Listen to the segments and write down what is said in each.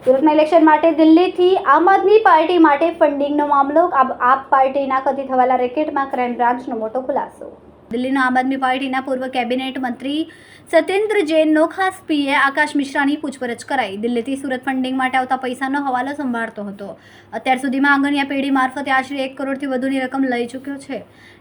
સુરતના ઇલેક્શન માટે દિલ્હીથી આમ આદમી પાર્ટી માટે ફંડિંગનો મામલો. આપ પાર્ટીના કથિત હવાલા રેકેટમાં ક્રાઇમ બ્રાન્ચનો મોટો ખુલાસો. દિલ્હીના આમ આદમી પાર્ટીના પૂર્વ કેબિનેટ મંત્રી સત્યેન્દ્ર જૈનનો ખાસ પીએ આકાશ મિશ્રાની પૂછપરછ કરાઈ. દિલ્હીથી સુરત ફંડિંગ માટે આવતા પૈસાનો હવાલો સંભાળતો હતો. અત્યાર સુધીમાં આંગણિયા પેઢી મારફતે આશરે 1 કરોડથી વધુની રકમ લઈ ચૂક્યો છે.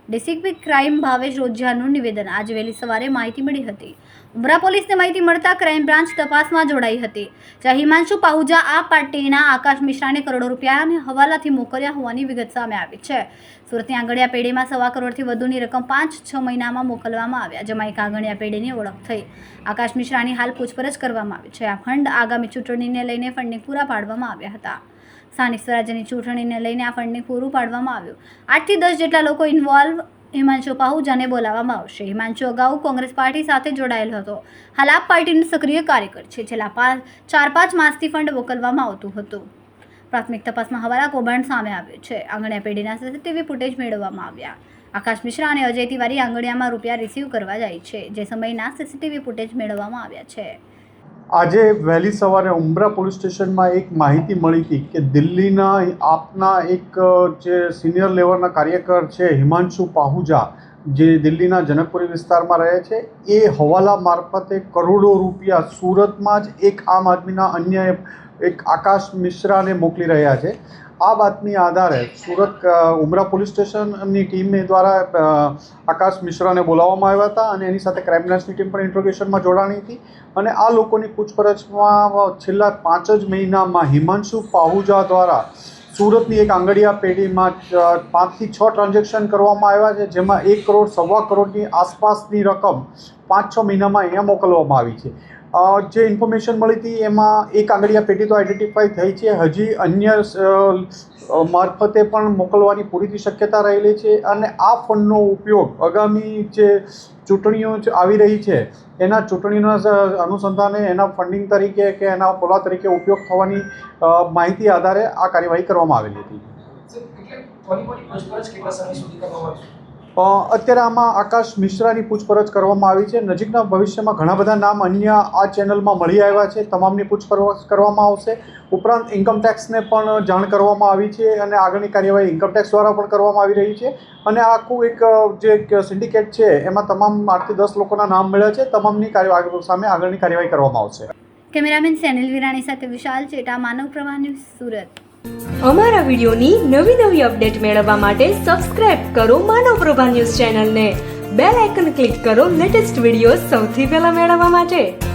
ડીસીપી ક્રાઇમ ભાવેશ રોજિયાનું નિવેદન. આજે વહેલી સવારે માહિતી મળી હતી. ઉમરા પોલીસને માહિતી મળતા ક્રાઇમ બ્રાન્ચ તપાસમાં જોડાઈ હતી. જ્યાં હિમાંશુ પાહુજા આ પાર્ટીના આકાશ મિશ્રાને કરોડો રૂપિયાને હવાલાથી મોકલ્યા હોવાની વિગત સામે આવી છે. સુરતની આંગણિયા પેઢીમાં 1.25 કરોડથી વધુની રકમ 5-6 મહિનામાં મોકલવામાં આવ્યા. જેમાં એક આંગણિયા પેઢીની ઓળખ થઈ. આકાશ મિશ્રાની હાલ પૂછપરછ કરવામાં આવી છે. આ ફંડ આગામી ચૂંટણીને લઈને ફંડિંગ પૂરા પાડવામાં આવ્યા હતા. સ્થાનિક સ્વરાજ્યની ચૂંટણીને લઈને આ ફંડિંગ પૂરું પાડવામાં આવ્યું. 8 થી 10 જેટલા લોકો ઇન્વોલ્વ હિમાંશુ પાહુજાને બોલાવવામાં આવશે. હિમાંશુ અગાઉ કોંગ્રેસ પાર્ટી સાથે જોડાયેલો હતો. હાલ આપ પાર્ટીનો સક્રિય કાર્યકર છે. છેલ્લા 4-5 માસથી ફંડ મોકલવામાં આવતું હતું. પ્રાથમિક તપાસમાં હવાલા કૌભાંડ સામે આવ્યું છે. આંગણિયા પેઢીના સીસીટીવી ફૂટેજ મેળવવામાં આવ્યા. આકાશ મિશ્રા અને અજય તિવારી આંગણિયામાં રૂપિયા રિસીવ કરવા જાય છે. જે સમયના સીસીટીવી ફૂટેજ મેળવવામાં આવ્યા છે. આજે વહેલી સવારે ઉમરા પોલીસ સ્ટેશનમાં એક માહિતી મળી હતી કે દિલ્હીના આપના એક જે સિનિયર લેવલના કાર્યકર છે હિમાંશુ પાહુજા, જે દિલ્હીના જનકપુરી વિસ્તારમાં રહે છે, એ હવાલા મારફતે કરોડો રૂપિયા સુરતમાં જ એક આમ આદમીના અન્ય એક આકાશ મિશ્રાને મોકલી રહ્યા છે. આ બાતમી આધારે સુરત ઉમરા પોલીસ સ્ટેશનની ટીમ દ્વારા આકાશ મિશ્રાને બોલાવવામાં આવ્યા હતા અને એની સાથે ક્રાઇમ બ્રાન્ચની ટીમ પણ ઇન્ટ્રોગેશનમાં જોડાણી હતી. અને આ લોકોની પૂછપરછમાં છેલ્લા 5 જ મહિનામાં હિમાંશુ પાહુજા દ્વારા સુરતની એક આંગણિયા પેઢીમાં 5 થી 6 ટ્રાન્ઝેક્શન કરવામાં આવ્યા છે. જેમાં 1 કરોડ 1.25 કરોડની આસપાસની રકમ 5-6 મહિનામાં અહીંયા મોકલવામાં આવી છે. જે ઇન્ફોર્મેશન મળી હતી એમાં એક આંગણિયા પેઢી તો આઈડેન્ટિફાઈ થઈ છે. હજી અન્ય મારફતે પણ મોકલવાની પૂરી શક્યતા રહેલી છે. અને આ ફંડનો ઉપયોગ આગામી જે ચૂંટણીઓ આવી રહી છે એના ચૂંટણીના અનુસંધાને એના ફંડિંગ તરીકે કે એના પુરા તરીકે ઉપયોગ થવાની માહિતી આધારે આ કાર્યવાહી કરવામાં આવેલી હતી. અત્યારે આમાં આકાશ મિશ્રાની પૂછપરછ કરવામાં આવી છે. નજીકના ભવિષ્યમાં ઘણા બધા નામ અન્ય આ ચેનલમાં મળી આવ્યા છે. તમામની પૂછપરછ કરવામાં આવશે. ઉપરાંત ઇન્કમટેક્સને પણ જાણ કરવામાં આવી છે અને આગળની કાર્યવાહી ઇન્કમટેક્સ દ્વારા પણ કરવામાં આવી રહી છે. અને આખું એક જે સિન્ડિકેટ છે એમાં તમામ 8 થી 10 લોકોના નામ મળ્યા છે. તમામની સામે આગળની કાર્યવાહી કરવામાં આવશે. કેમેરામેન સેનિલ વિરાણી સાથે વિશાલ ચેટા, માનવ પ્રવાહ ન્યૂઝ, સુરત. અમારા વિડીયોની નવી અપડેટ મેળવવા માટે સબસ્ક્રાઇબ કરો માનવ પ્રભા ન્યૂઝ ચેનલને. બેલ આઇકન ક્લિક કરો લેટેસ્ટ વિડીયો સૌથી પહેલા મેળવવા માટે.